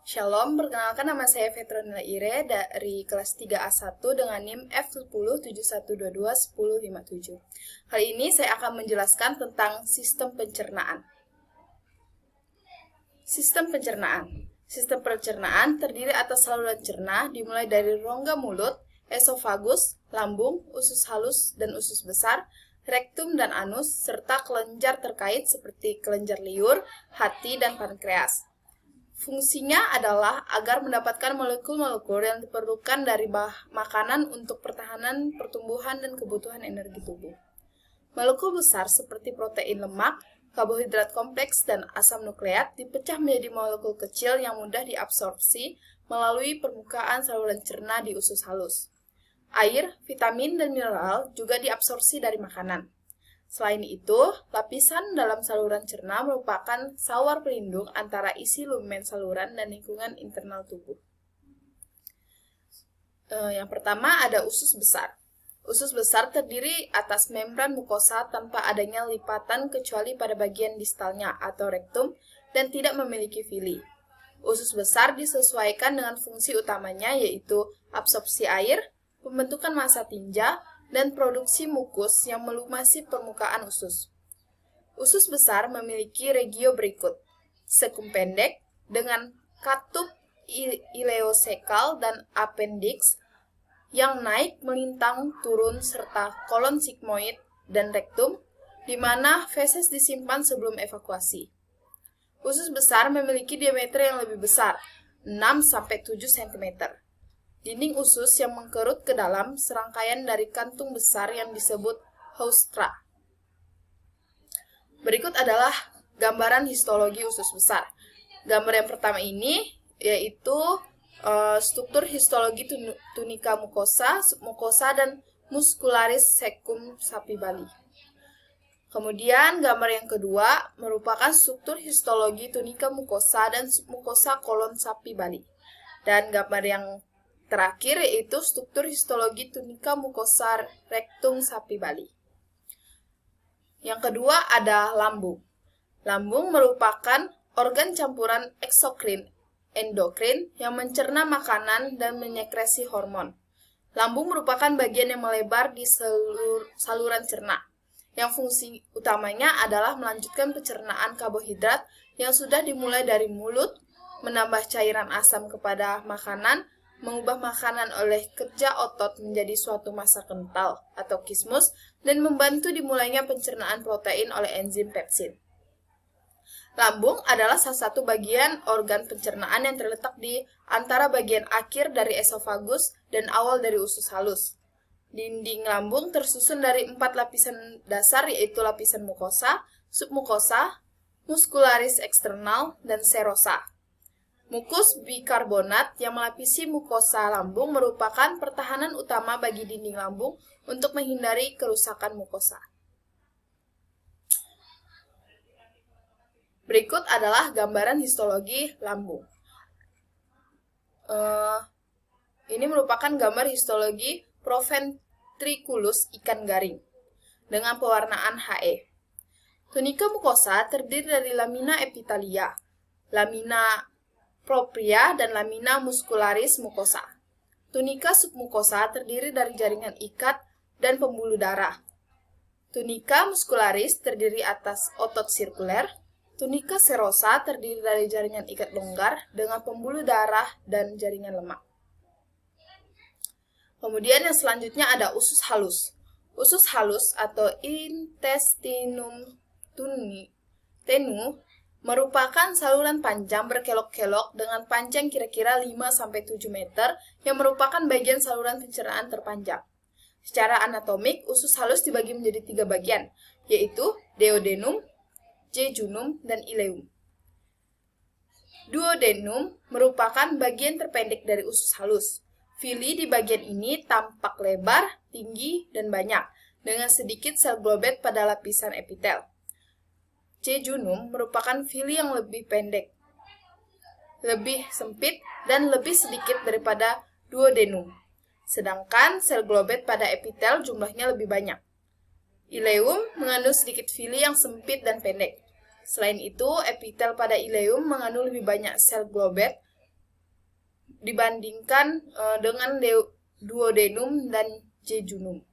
Shalom, perkenalkan nama saya Vetronila Ire dari kelas 3A1 dengan NIM F1071221057. Kali ini saya akan menjelaskan tentang sistem pencernaan. Sistem pencernaan. Sistem pencernaan terdiri atas saluran cerna dimulai dari rongga mulut, esofagus, lambung, usus halus dan usus besar, rektum dan anus, serta kelenjar terkait seperti kelenjar liur, hati, dan pankreas. Fungsinya adalah agar mendapatkan molekul-molekul yang diperlukan dari makanan untuk pertahanan, pertumbuhan, dan kebutuhan energi tubuh. Molekul besar seperti protein lemak, karbohidrat kompleks, dan asam nukleat dipecah menjadi molekul kecil yang mudah diabsorpsi melalui permukaan saluran cerna di usus halus. Air, vitamin, dan mineral juga diabsorpsi dari makanan. Selain itu, lapisan dalam saluran cerna merupakan sawar pelindung antara isi lumen saluran dan lingkungan internal tubuh. Yang pertama ada usus besar. Usus besar terdiri atas membran mukosa tanpa adanya lipatan kecuali pada bagian distalnya atau rektum dan tidak memiliki vili. Usus besar disesuaikan dengan fungsi utamanya yaitu absorpsi air, pembentukan massa tinja, dan produksi mukus yang melumasi permukaan usus. Usus besar memiliki regio berikut: sekum pendek dengan katup ileosekal dan appendix yang naik melintang turun serta kolon sigmoid dan rektum, di mana feses disimpan sebelum evakuasi. Usus besar memiliki diameter yang lebih besar, 6-7 cm. Dinding usus yang mengkerut ke dalam serangkaian dari kantung besar yang disebut haustra. Berikut adalah gambaran histologi usus besar. Gambar yang pertama ini yaitu struktur histologi tunika mukosa, submukosa, dan muscularis secum sapi Bali. Kemudian gambar yang kedua merupakan struktur histologi tunika mukosa dan submukosa kolon sapi Bali. Dan gambar yang terakhir yaitu struktur histologi tunika mukosa rektum sapi Bali. Yang kedua ada lambung. Lambung merupakan organ campuran eksokrin endokrin yang mencerna makanan dan menyekresi hormon. Lambung merupakan bagian yang melebar di saluran cerna, yang fungsi utamanya adalah melanjutkan pencernaan karbohidrat yang sudah dimulai dari mulut, menambah cairan asam kepada makanan, mengubah makanan oleh kerja otot menjadi suatu massa kental atau kismus, dan membantu dimulainya pencernaan protein oleh enzim pepsin. Lambung adalah salah satu bagian organ pencernaan yang terletak di antara bagian akhir dari esofagus dan awal dari usus halus. Dinding lambung tersusun dari 4 lapisan dasar yaitu lapisan mukosa, submukosa, muscularis eksternal, dan serosa. Mukus bikarbonat yang melapisi mukosa lambung merupakan pertahanan utama bagi dinding lambung untuk menghindari kerusakan mukosa. Berikut adalah gambaran histologi lambung. Ini merupakan gambar histologi proventriculus ikan garing dengan pewarnaan He. Tunika mukosa terdiri dari lamina epitelia, lamina propria, dan lamina muscularis mukosa. Tunika submukosa terdiri dari jaringan ikat dan pembuluh darah. Tunika muscularis terdiri atas otot sirkuler. Tunika serosa terdiri dari jaringan ikat longgar dengan pembuluh darah dan jaringan lemak. Kemudian yang selanjutnya ada usus halus. Usus halus atau intestinum tenu merupakan saluran panjang berkelok-kelok dengan panjang kira-kira 5-7 meter yang merupakan bagian saluran pencernaan terpanjang. Secara anatomik, usus halus dibagi menjadi 3 bagian, yaitu duodenum, jejunum, dan ileum. Duodenum merupakan bagian terpendek dari usus halus. Vili di bagian ini tampak lebar, tinggi, dan banyak, dengan sedikit sel globet pada lapisan epitel. Jejunum merupakan vili yang lebih pendek, lebih sempit, dan lebih sedikit daripada duodenum. Sedangkan sel globet pada epitel jumlahnya lebih banyak. Ileum mengandung sedikit vili yang sempit dan pendek. Selain itu, epitel pada ileum mengandung lebih banyak sel globet dibandingkan dengan duodenum dan jejunum.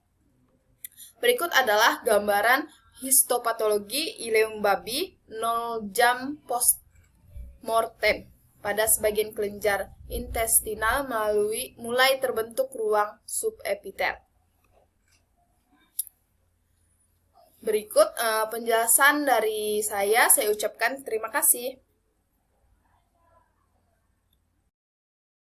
Berikut adalah gambaran histopatologi ileum babi 0 jam post-mortem pada sebagian kelenjar intestinal mulai terbentuk ruang subepitel. Berikut penjelasan dari saya ucapkan terima kasih.